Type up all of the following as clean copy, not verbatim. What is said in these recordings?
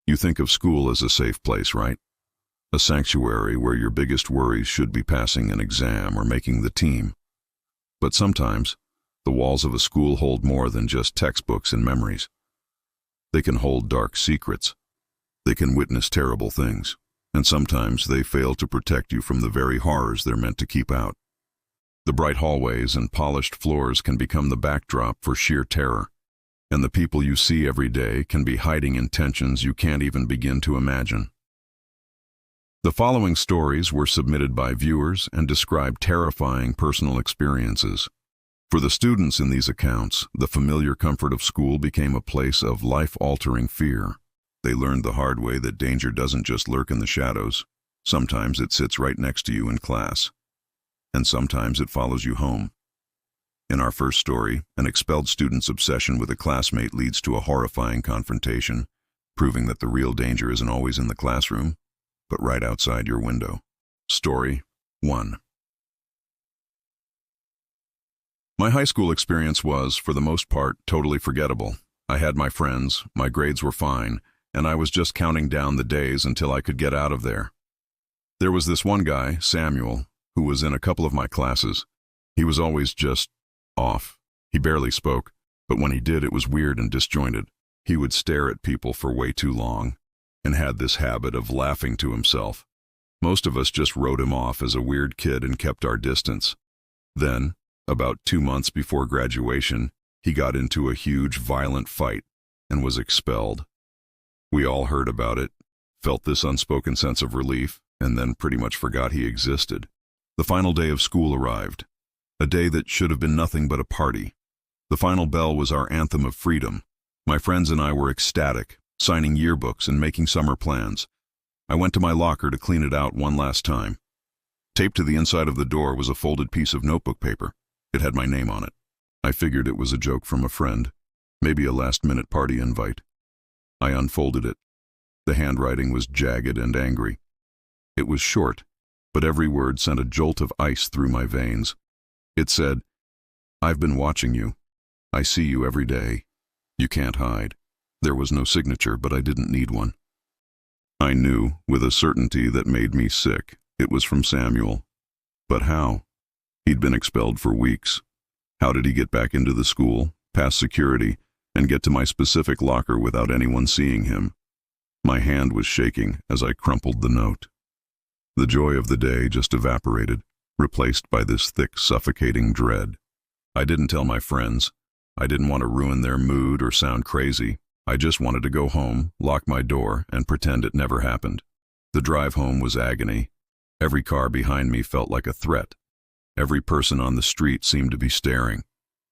You think of school as a safe place, right? A sanctuary where your biggest worries should be passing an exam or making the team. But sometimes, the walls of a school hold more than just textbooks and memories. They can hold dark secrets. They can witness terrible things, and sometimes they fail to protect you from the very horrors they're meant to keep out. The bright hallways and polished floors can become the backdrop for sheer terror, and the people you see every day can be hiding intentions you can't even begin to imagine. The following stories were submitted by viewers and describe terrifying personal experiences. For the students in these accounts, the familiar comfort of school became a place of life-altering fear. They learned the hard way that danger doesn't just lurk in the shadows. Sometimes it sits right next to you in class, and sometimes it follows you home. In our first story, an expelled student's obsession with a classmate leads to a horrifying confrontation, proving that the real danger isn't always in the classroom, but right outside your window. Story 1. My high school experience was, for the most part, totally forgettable. I had my friends, my grades were fine, and I was just counting down the days until I could get out of there. There was this one guy, Samuel, who was in a couple of my classes. He was always just off. He barely spoke, but when he did, it was weird and disjointed. He would stare at people for way too long, and had this habit of laughing to himself. Most of us just wrote him off as a weird kid and kept our distance. Then, about 2 months before graduation, he got into a huge, violent fight and was expelled. We all heard about it, felt this unspoken sense of relief, and then pretty much forgot he existed. The final day of school arrived, a day that should have been nothing but a party. The final bell was our anthem of freedom. My friends and I were ecstatic, signing yearbooks and making summer plans. I went to my locker to clean it out one last time. Taped to the inside of the door was a folded piece of notebook paper. It had my name on it. I figured it was a joke from a friend, maybe a last-minute party invite. I unfolded it. The handwriting was jagged and angry. It was short, but every word sent a jolt of ice through my veins. It said, "I've been watching you. I see you every day. You can't hide." There was no signature, but I didn't need one. I knew, with a certainty that made me sick, it was from Samuel. But how? He'd been expelled for weeks. How did he get back into the school, past security, and get to my specific locker without anyone seeing him? My hand was shaking as I crumpled the note. The joy of the day just evaporated, replaced by this thick, suffocating dread. I didn't tell my friends. I didn't want to ruin their mood or sound crazy. I just wanted to go home, lock my door, and pretend it never happened. The drive home was agony. Every car behind me felt like a threat. Every person on the street seemed to be staring.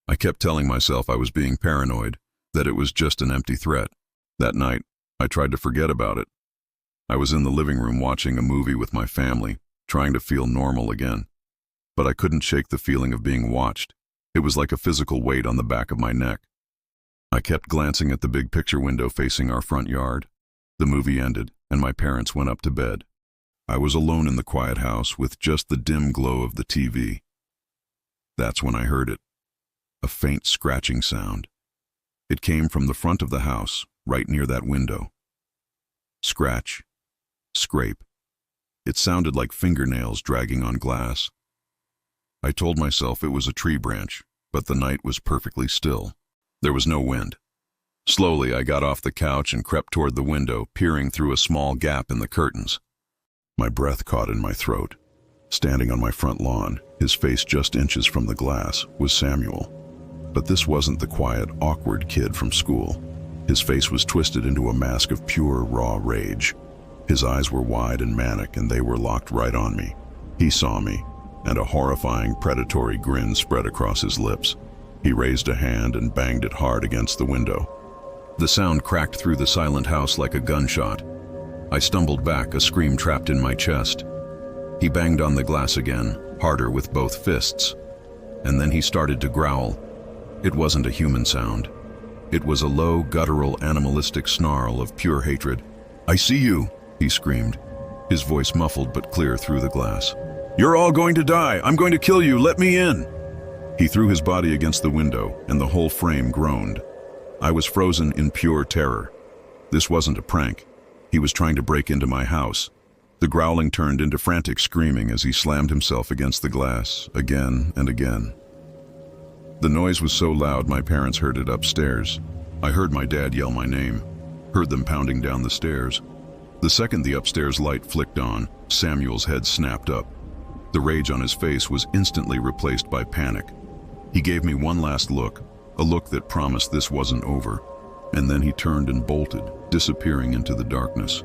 I kept telling myself I was being paranoid, that it was just an empty threat. That night, I tried to forget about it. I was in the living room watching a movie with my family, trying to feel normal again. But I couldn't shake the feeling of being watched. It was like a physical weight on the back of my neck. I kept glancing at the big picture window facing our front yard. The movie ended, and my parents went up to bed. I was alone in the quiet house with just the dim glow of the TV. That's when I heard it. A faint scratching sound. It came from the front of the house, right near that window. Scratch. Scrape. It sounded like fingernails dragging on glass. I told myself it was a tree branch, but the night was perfectly still. There was no wind. Slowly, I got off the couch and crept toward the window, peering through a small gap in the curtains. My breath caught in my throat. Standing on my front lawn, his face just inches from the glass, was Samuel. But this wasn't the quiet, awkward kid from school. His face was twisted into a mask of pure, raw rage. His eyes were wide and manic, and they were locked right on me. He saw me, and a horrifying, predatory grin spread across his lips. He raised a hand and banged it hard against the window. The sound cracked through the silent house like a gunshot. I stumbled back, a scream trapped in my chest. He banged on the glass again, harder with both fists. And then he started to growl. It wasn't a human sound. It was a low, guttural, animalistic snarl of pure hatred. "I see you," he screamed, his voice muffled but clear through the glass. "You're all going to die. I'm going to kill you. Let me in." He threw his body against the window, and the whole frame groaned. I was frozen in pure terror. This wasn't a prank. He was trying to break into my house. The growling turned into frantic screaming as he slammed himself against the glass, again and again. The noise was so loud my parents heard it upstairs. I heard my dad yell my name, heard them pounding down the stairs. The second the upstairs light flicked on, Samuel's head snapped up. The rage on his face was instantly replaced by panic. He gave me one last look, a look that promised this wasn't over, and then he turned and bolted, disappearing into the darkness.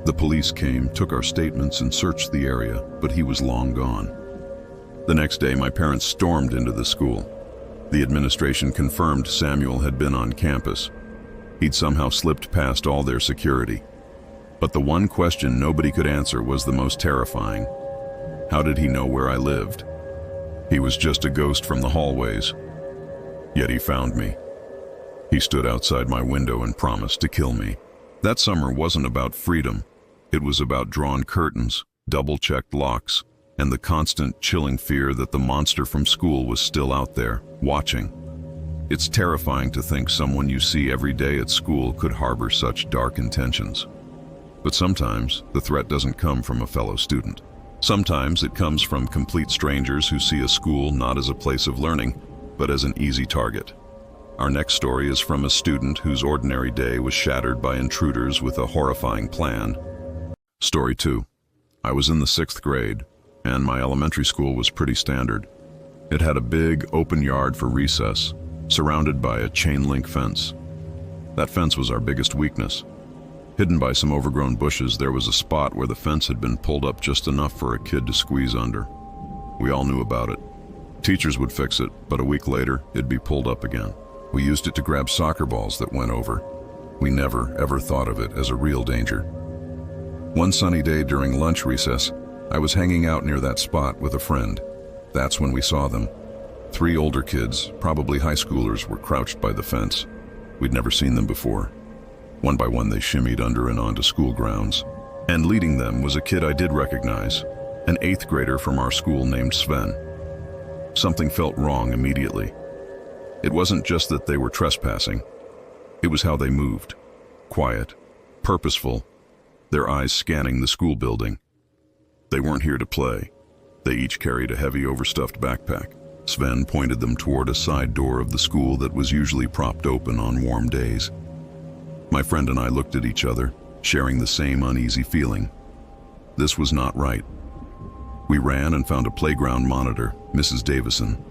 The police came, took our statements, and searched the area, but he was long gone. The next day, my parents stormed into the school. The administration confirmed Samuel had been on campus. He'd somehow slipped past all their security. But the one question nobody could answer was the most terrifying. How did he know where I lived? He was just a ghost from the hallways. Yet he found me. He stood outside my window and promised to kill me. That summer wasn't about freedom. It was about drawn curtains, double-checked locks, and the constant, chilling fear that the monster from school was still out there, watching. It's terrifying to think someone you see every day at school could harbor such dark intentions. But sometimes the threat doesn't come from a fellow student. Sometimes it comes from complete strangers who see a school not as a place of learning, but as an easy target. Our next story is from a student whose ordinary day was shattered by intruders with a horrifying plan. Story 2. I was in the 6th grade, and my elementary school was pretty standard. It had a big, open yard for recess, surrounded by a chain-link fence. That fence was our biggest weakness. Hidden by some overgrown bushes, there was a spot where the fence had been pulled up just enough for a kid to squeeze under. We all knew about it. Teachers would fix it, but a week later, it'd be pulled up again. We used it to grab soccer balls that went over. We never, ever thought of it as a real danger. One sunny day during lunch recess, I was hanging out near that spot with a friend. That's when we saw them. 3 older kids, probably high schoolers, were crouched by the fence. We'd never seen them before. One by one, they shimmied under and onto school grounds. And leading them was a kid I did recognize, an 8th grader from our school named Sven. Something felt wrong immediately. It wasn't just that they were trespassing. It was how they moved. Quiet, purposeful, their eyes scanning the school building. They weren't here to play. They each carried a heavy overstuffed backpack. Sven pointed them toward a side door of the school that was usually propped open on warm days. My friend and I looked at each other, sharing the same uneasy feeling. This was not right. We ran and found a playground monitor, Mrs. Davison.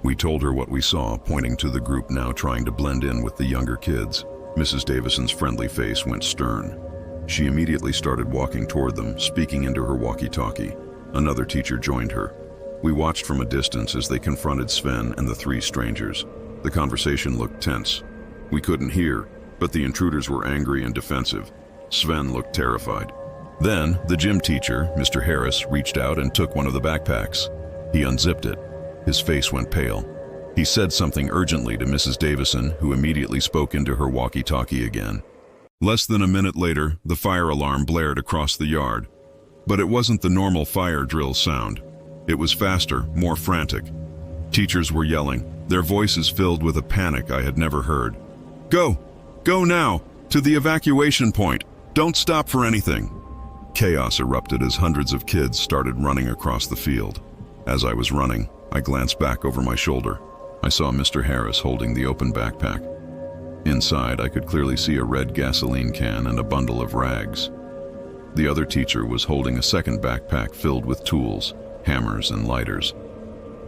We told her what we saw, pointing to the group now trying to blend in with the younger kids. Mrs. Davison's friendly face went stern. She immediately started walking toward them, speaking into her walkie-talkie. Another teacher joined her. We watched from a distance as they confronted Sven and the 3 strangers. The conversation looked tense. We couldn't hear, but the intruders were angry and defensive. Sven looked terrified. Then, the gym teacher, Mr. Harris, reached out and took one of the backpacks. He unzipped it. His face went pale. He said something urgently to Mrs. Davison, who immediately spoke into her walkie-talkie again. Less than a minute later, the fire alarm blared across the yard. But it wasn't the normal fire drill sound. It was faster, more frantic. Teachers were yelling, their voices filled with a panic I had never heard. Go! Go now! To the evacuation point! Don't stop for anything! Chaos erupted as hundreds of kids started running across the field. As I was running, I glanced back over my shoulder. I saw Mr. Harris holding the open backpack. Inside, I could clearly see a red gasoline can and a bundle of rags. The other teacher was holding a second backpack filled with tools, hammers and lighters.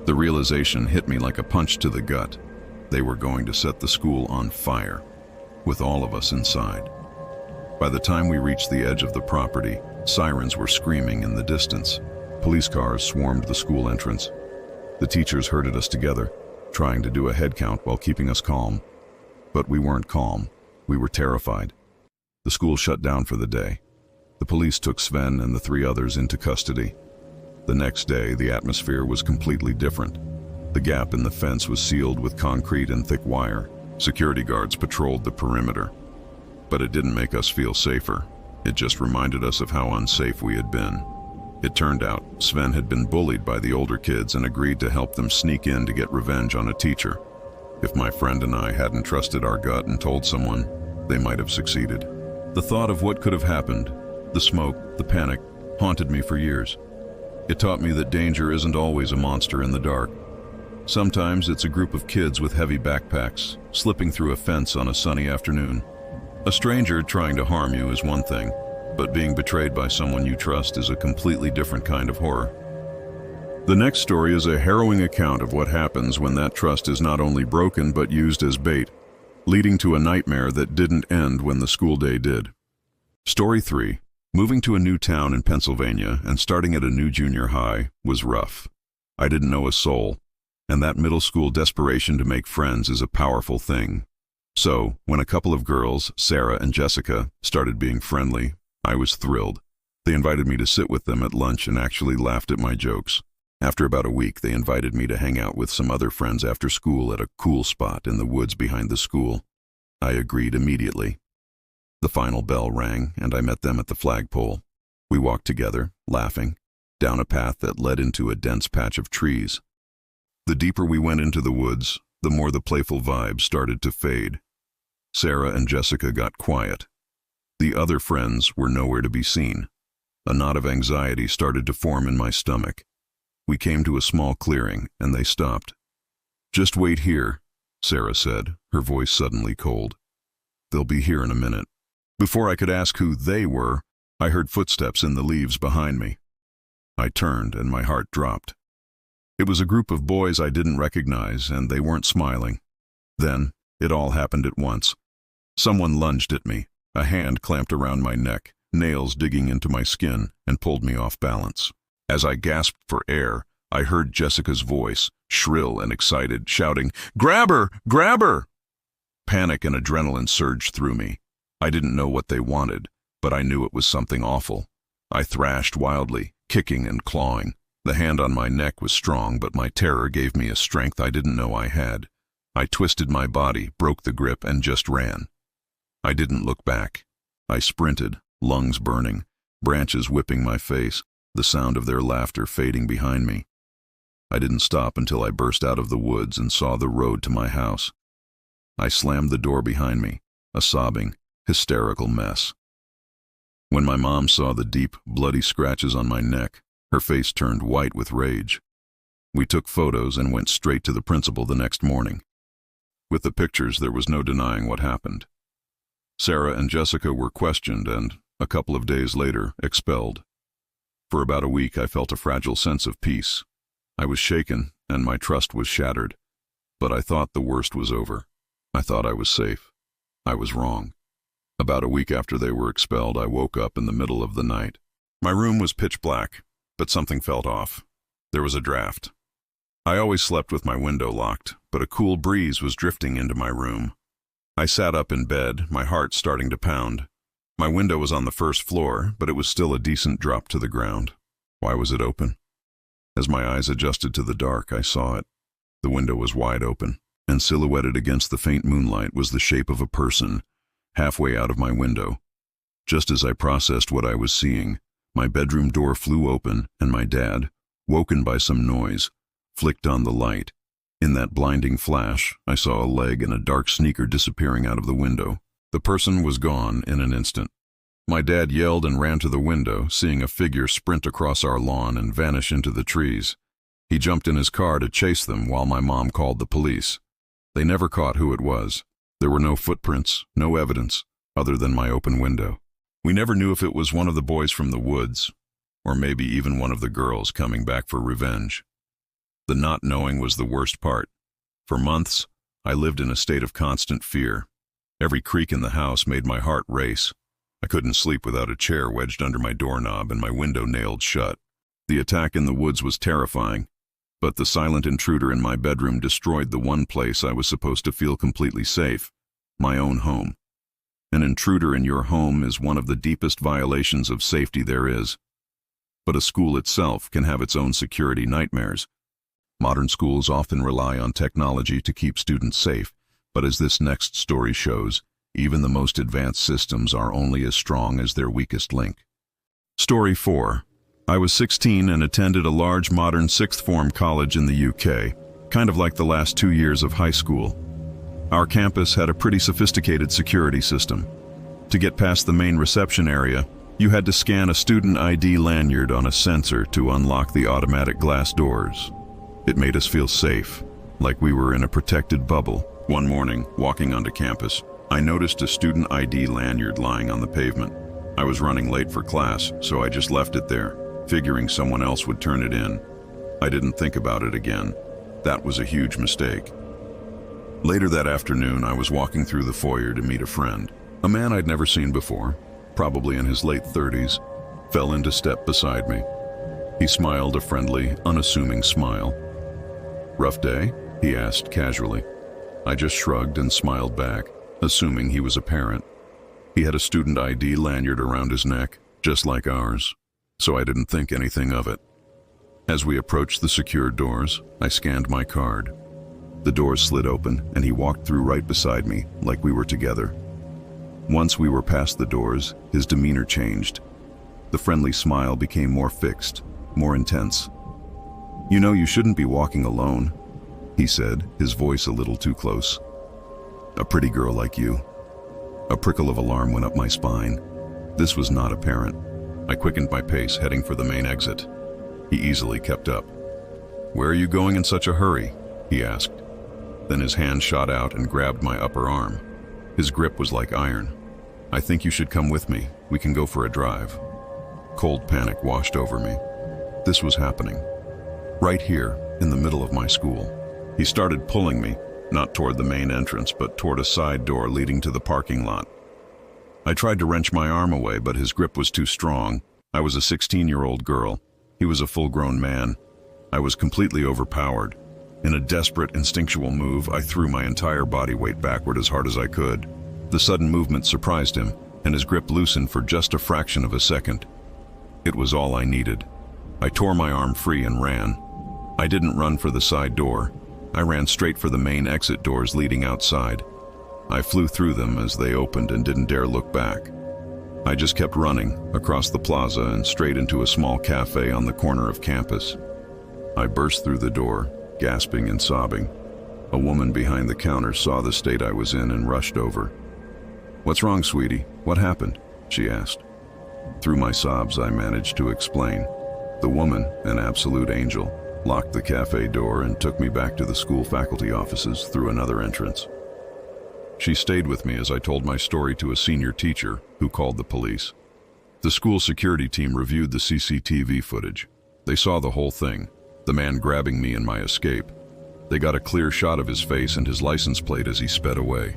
The realization hit me like a punch to the gut. They were going to set the school on fire, with all of us inside. By the time we reached the edge of the property, sirens were screaming in the distance. Police cars swarmed the school entrance. The teachers herded us together, trying to do a head count while keeping us calm. But we weren't calm. We were terrified. The school shut down for the day. The police took Sven and the 3 others into custody. The next day, the atmosphere was completely different. The gap in the fence was sealed with concrete and thick wire. Security guards patrolled the perimeter. But it didn't make us feel safer. It just reminded us of how unsafe we had been. It turned out Sven had been bullied by the older kids and agreed to help them sneak in to get revenge on a teacher. If my friend and I hadn't trusted our gut and told someone, they might have succeeded. The thought of what could have happened, the smoke, the panic, haunted me for years. It taught me that danger isn't always a monster in the dark. Sometimes it's a group of kids with heavy backpacks, slipping through a fence on a sunny afternoon. A stranger trying to harm you is one thing, but being betrayed by someone you trust is a completely different kind of horror. The next story is a harrowing account of what happens when that trust is not only broken but used as bait, leading to a nightmare that didn't end when the school day did. Story 3. Moving to a new town in Pennsylvania and starting at a new junior high was rough. I didn't know a soul, and that middle school desperation to make friends is a powerful thing. So, when a couple of girls, Sarah and Jessica, started being friendly, I was thrilled. They invited me to sit with them at lunch and actually laughed at my jokes. After about a week, they invited me to hang out with some other friends after school at a cool spot in the woods behind the school. I agreed immediately. The final bell rang, and I met them at the flagpole. We walked together, laughing, down a path that led into a dense patch of trees. The deeper we went into the woods, the more the playful vibe started to fade. Sarah and Jessica got quiet. The other friends were nowhere to be seen. A knot of anxiety started to form in my stomach. We came to a small clearing, and they stopped. "Just wait here," Sarah said, her voice suddenly cold. "They'll be here in a minute." Before I could ask who they were, I heard footsteps in the leaves behind me. I turned, and my heart dropped. It was a group of boys I didn't recognize, and they weren't smiling. Then, it all happened at once. Someone lunged at me, a hand clamped around my neck, nails digging into my skin, and pulled me off balance. As I gasped for air, I heard Jessica's voice, shrill and excited, shouting, "Grab her! Grab her!" Panic and adrenaline surged through me. I didn't know what they wanted, but I knew it was something awful. I thrashed wildly, kicking and clawing. The hand on my neck was strong, but my terror gave me a strength I didn't know I had. I twisted my body, broke the grip, and just ran. I didn't look back. I sprinted, lungs burning, branches whipping my face, the sound of their laughter fading behind me. I didn't stop until I burst out of the woods and saw the road to my house. I slammed the door behind me, a sobbing, hysterical mess. When my mom saw the deep, bloody scratches on my neck, her face turned white with rage. We took photos and went straight to the principal the next morning. With the pictures, there was no denying what happened. Sarah and Jessica were questioned and, a couple of days later, expelled. For about a week, I felt a fragile sense of peace. I was shaken, and my trust was shattered. But I thought the worst was over. I thought I was safe. I was wrong. About a week after they were expelled, I woke up in the middle of the night. My room was pitch black, but something felt off. There was a draft. I always slept with my window locked, but a cool breeze was drifting into my room. I sat up in bed, my heart starting to pound. My window was on the first floor, but it was still a decent drop to the ground. Why was it open? As my eyes adjusted to the dark, I saw it. The window was wide open, and silhouetted against the faint moonlight was the shape of a person, halfway out of my window. Just as I processed what I was seeing, my bedroom door flew open, and my dad, woken by some noise, flicked on the light. In that blinding flash, I saw a leg and a dark sneaker disappearing out of the window. The person was gone in an instant. My dad yelled and ran to the window, seeing a figure sprint across our lawn and vanish into the trees. He jumped in his car to chase them while my mom called the police. They never caught who it was. There were no footprints, no evidence, other than my open window. We never knew if it was one of the boys from the woods, or maybe even one of the girls coming back for revenge. The not knowing was the worst part. For months, I lived in a state of constant fear. Every creak in the house made my heart race. I couldn't sleep without a chair wedged under my doorknob and my window nailed shut. The attack in the woods was terrifying, but the silent intruder in my bedroom destroyed the one place I was supposed to feel completely safe, my own home. An intruder in your home is one of the deepest violations of safety there is. But a school itself can have its own security nightmares. Modern schools often rely on technology to keep students safe, but as this next story shows, even the most advanced systems are only as strong as their weakest link. Story 4. I was 16 and attended a large modern sixth form college in the UK, kind of like the last 2 years of high school. Our campus had a pretty sophisticated security system. To get past the main reception area, you had to scan a student ID lanyard on a sensor to unlock the automatic glass doors. It made us feel safe, like we were in a protected bubble. One morning, walking onto campus, I noticed a student ID lanyard lying on the pavement. I was running late for class, so I just left it there, figuring someone else would turn it in. I didn't think about it again. That was a huge mistake. Later that afternoon, I was walking through the foyer to meet a friend. A man I'd never seen before, probably in his late 30s, fell into step beside me. He smiled a friendly, unassuming smile. "Rough day?" he asked casually. I just shrugged and smiled back, assuming he was a parent. He had a student ID lanyard around his neck, just like ours, so I didn't think anything of it. As we approached the secured doors, I scanned my card. The doors slid open, and he walked through right beside me, like we were together. Once we were past the doors, his demeanor changed. The friendly smile became more fixed, more intense. "You know you shouldn't be walking alone," he said, his voice a little too close. "A pretty girl like you." A prickle of alarm went up my spine. This was not apparent. I quickened my pace, heading for the main exit. He easily kept up. "Where are you going in such a hurry?" he asked. Then his hand shot out and grabbed my upper arm. His grip was like iron. "I think you should come with me. We can go for a drive." Cold panic washed over me. This was happening. Right here, in the middle of my school. He started pulling me, not toward the main entrance, but toward a side door leading to the parking lot. I tried to wrench my arm away, but his grip was too strong. I was a 16-year-old girl. He was a full-grown man. I was completely overpowered. In a desperate, instinctual move, I threw my entire body weight backward as hard as I could. The sudden movement surprised him, and his grip loosened for just a fraction of a second. It was all I needed. I tore my arm free and ran. I didn't run for the side door. I ran straight for the main exit doors leading outside. I flew through them as they opened and didn't dare look back. I just kept running, across the plaza and straight into a small cafe on the corner of campus. I burst through the door, gasping and sobbing. A woman behind the counter saw the state I was in and rushed over. "What's wrong, sweetie? What happened?" she asked. Through my sobs, I managed to explain. The woman, an absolute angel, locked the cafe door and took me back to the school faculty offices through another entrance. She stayed with me as I told my story to a senior teacher who called the police. The school security team reviewed the CCTV footage. They saw the whole thing, the man grabbing me in my escape. They got a clear shot of his face and his license plate as he sped away.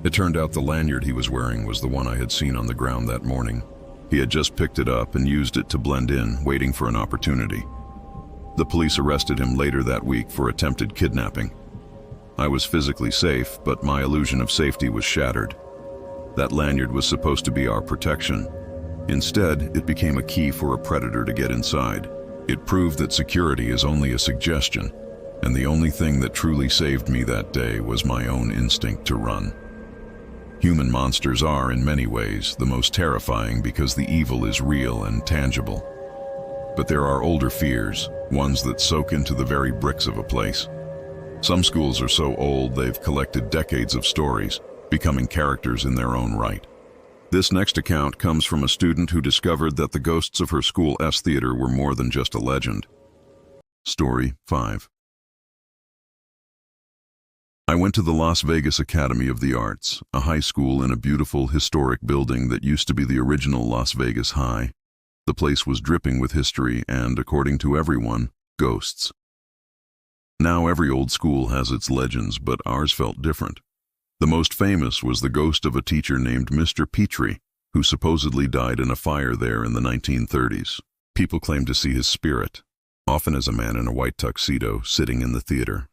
It turned out the lanyard he was wearing was the one I had seen on the ground that morning. He had just picked it up and used it to blend in, waiting for an opportunity. The police arrested him later that week for attempted kidnapping. I was physically safe, but my illusion of safety was shattered. That lanyard was supposed to be our protection. Instead, it became a key for a predator to get inside. It proved that security is only a suggestion, and the only thing that truly saved me that day was my own instinct to run. Human monsters are, in many ways, the most terrifying because the evil is real and tangible. But there are older fears, ones that soak into the very bricks of a place. Some schools are so old they've collected decades of stories, becoming characters in their own right. This next account comes from a student who discovered that the ghosts of her school's theater were more than just a legend. Story 5. I went to the Las Vegas Academy of the Arts, a high school in a beautiful, historic building that used to be the original Las Vegas High. The place was dripping with history and, according to everyone, ghosts. Now every old school has its legends, but ours felt different. The most famous was the ghost of a teacher named Mr. Petrie, who supposedly died in a fire there in the 1930s. People claimed to see his spirit, often as a man in a white tuxedo, sitting in the theater.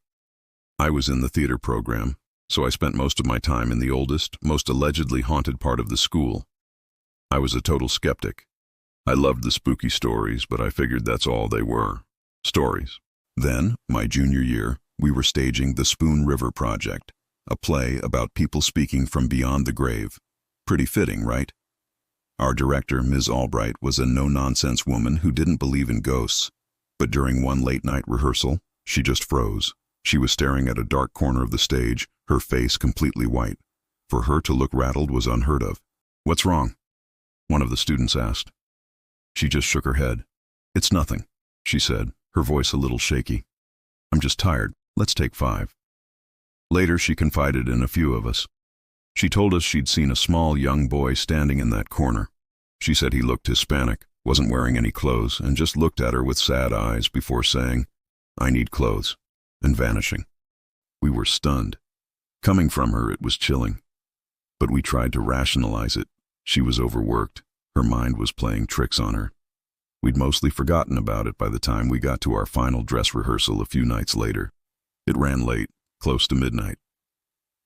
I was in the theater program, so I spent most of my time in the oldest, most allegedly haunted part of the school. I was a total skeptic. I loved the spooky stories, but I figured that's all they were. Stories. Then, my junior year, we were staging the Spoon River Project, a play about people speaking from beyond the grave. Pretty fitting, right? Our director, Ms. Albright, was a no-nonsense woman who didn't believe in ghosts, but during one late-night rehearsal, she just froze. She was staring at a dark corner of the stage, her face completely white. For her to look rattled was unheard of. "What's wrong?" one of the students asked. She just shook her head. "It's nothing," she said, her voice a little shaky. "I'm just tired. Let's take 5. Later, she confided in a few of us. She told us she'd seen a small young boy standing in that corner. She said he looked Hispanic, wasn't wearing any clothes, and just looked at her with sad eyes before saying, "I need clothes," and vanishing. We were stunned. Coming from her, it was chilling. But we tried to rationalize it. She was overworked. Her mind was playing tricks on her. We'd mostly forgotten about it by the time we got to our final dress rehearsal a few nights later. It ran late, close to midnight.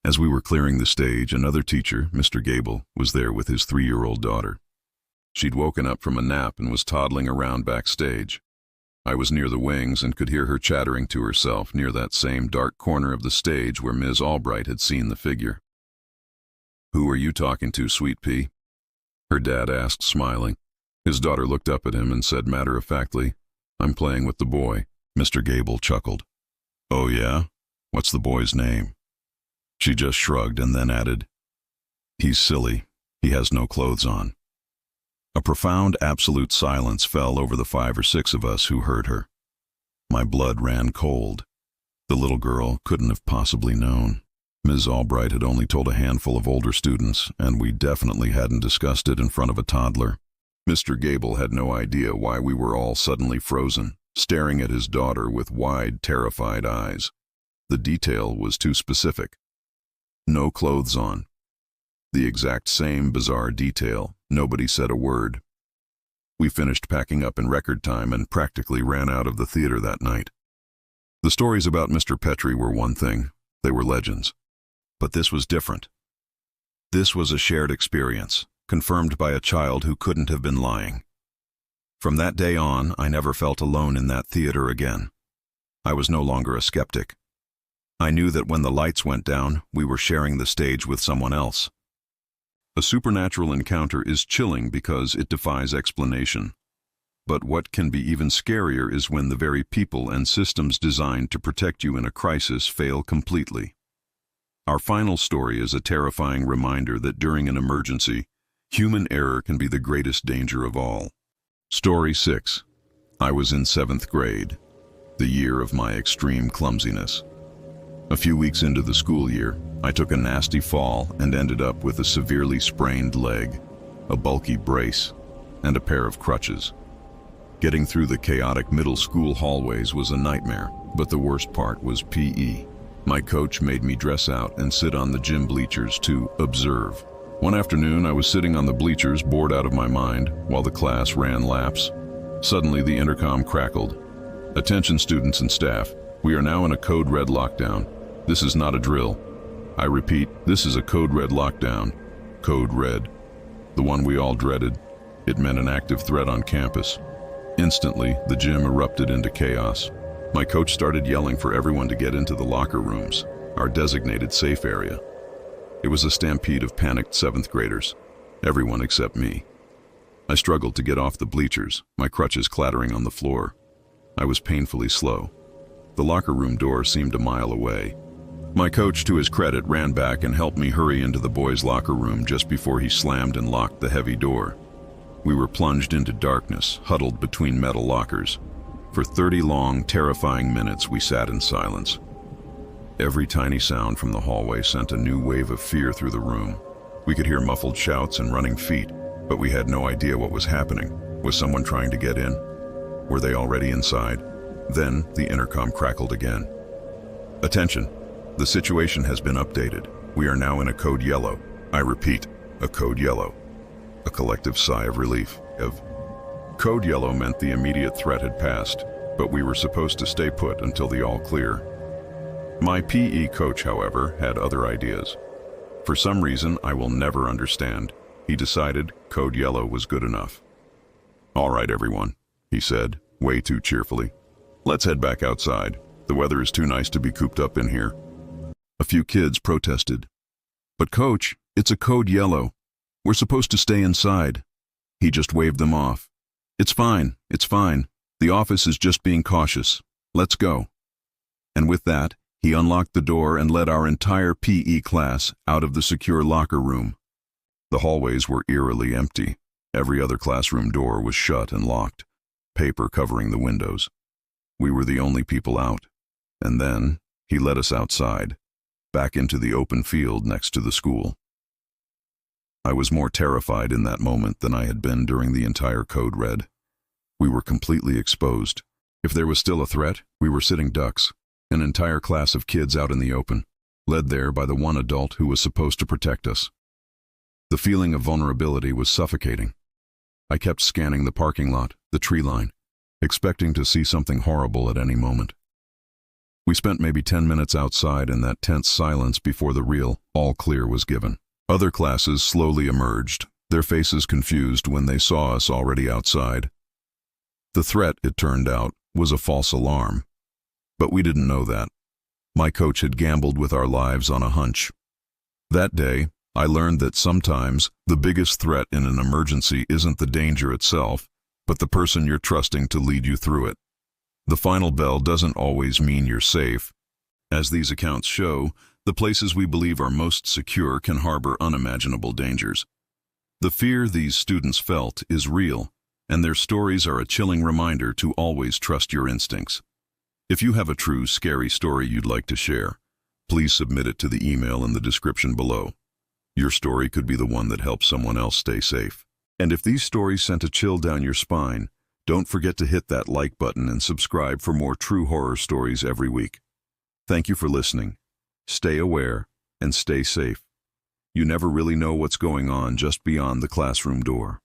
As we were clearing the stage, another teacher, Mr. Gable, was there with his 3-year-old daughter. She'd woken up from a nap and was toddling around backstage. I was near the wings and could hear her chattering to herself near that same dark corner of the stage where Ms. Albright had seen the figure. "Who are you talking to, Sweet Pea?" her dad asked, smiling. His daughter looked up at him and said matter-of-factly, "I'm playing with the boy." Mr. Gable chuckled. "Oh yeah? What's the boy's name?" She just shrugged and then added, "He's silly. He has no clothes on." A profound, absolute silence fell over the 5 or 6 of us who heard her. My blood ran cold. The little girl couldn't have possibly known. Ms. Albright had only told a handful of older students, and we definitely hadn't discussed it in front of a toddler. Mr. Gable had no idea why we were all suddenly frozen, staring at his daughter with wide, terrified eyes. The detail was too specific. No clothes on. The exact same bizarre detail. Nobody said a word. We finished packing up in record time and practically ran out of the theater that night. The stories about Mr. Petrie were one thing. They were legends. But this was different. This was a shared experience, confirmed by a child who couldn't have been lying. From that day on, I never felt alone in that theater again. I was no longer a skeptic. I knew that when the lights went down, we were sharing the stage with someone else. A supernatural encounter is chilling because it defies explanation. But what can be even scarier is when the very people and systems designed to protect you in a crisis fail completely. Our final story is a terrifying reminder that during an emergency, human error can be the greatest danger of all. Story 6. I was in 7th grade, the year of my extreme clumsiness. A few weeks into the school year, I took a nasty fall and ended up with a severely sprained leg, a bulky brace, and a pair of crutches. Getting through the chaotic middle school hallways was a nightmare, but the worst part was PE. My coach made me dress out and sit on the gym bleachers to observe. One afternoon, I was sitting on the bleachers, bored out of my mind, while the class ran laps. Suddenly, the intercom crackled. "Attention students and staff, we are now in a code red lockdown. This is not a drill. I repeat, this is a code red lockdown. Code red. The one we all dreaded. It meant an active threat on campus. Instantly, the gym erupted into chaos. My coach started yelling for everyone to get into the locker rooms, our designated safe area. It was a stampede of panicked 7th graders, everyone except me. I struggled to get off the bleachers, my crutches clattering on the floor. I was painfully slow. The locker room door seemed a mile away. My coach, to his credit, ran back and helped me hurry into the boys' locker room just before he slammed and locked the heavy door. We were plunged into darkness, huddled between metal lockers. For 30 long, terrifying minutes, we sat in silence. Every tiny sound from the hallway sent a new wave of fear through the room. We could hear muffled shouts and running feet, but we had no idea what was happening. Was someone trying to get in? Were they already inside? Then the intercom crackled again. "Attention, the situation has been updated. We are now in a code yellow. I repeat, a code yellow." A collective sigh of relief. Code yellow meant the immediate threat had passed, but we were supposed to stay put until the all clear. My PE coach, however, had other ideas. For some reason I will never understand, he decided code yellow was good enough. "All right, everyone," he said, way too cheerfully. "Let's head back outside. The weather is too nice to be cooped up in here." A few kids protested. "But coach, it's a code yellow. We're supposed to stay inside." He just waved them off. It's fine. The office is just being cautious. Let's go." And with that, he unlocked the door and led our entire PE class out of the secure locker room. The hallways were eerily empty. Every other classroom door was shut and locked, paper covering the windows. We were the only people out. And then he led us outside, back into the open field next to the school. I was more terrified in that moment than I had been during the entire code red. We were completely exposed. If there was still a threat, we were sitting ducks, an entire class of kids out in the open, led there by the one adult who was supposed to protect us. The feeling of vulnerability was suffocating. I kept scanning the parking lot, the tree line, expecting to see something horrible at any moment. We spent maybe 10 minutes outside in that tense silence before the real all clear was given. Other classes slowly emerged, their faces confused when they saw us already outside. The threat, it turned out, was a false alarm. But we didn't know that. My coach had gambled with our lives on a hunch. That day, I learned that sometimes the biggest threat in an emergency isn't the danger itself, but the person you're trusting to lead you through it. The final bell doesn't always mean you're safe. As these accounts show, the places we believe are most secure can harbor unimaginable dangers. The fear these students felt is real, and their stories are a chilling reminder to always trust your instincts. If you have a true, scary story you'd like to share, please submit it to the email in the description below. Your story could be the one that helps someone else stay safe. And if these stories sent a chill down your spine, don't forget to hit that like button and subscribe for more true horror stories every week. Thank you for listening. Stay aware and stay safe. You never really know what's going on just beyond the classroom door.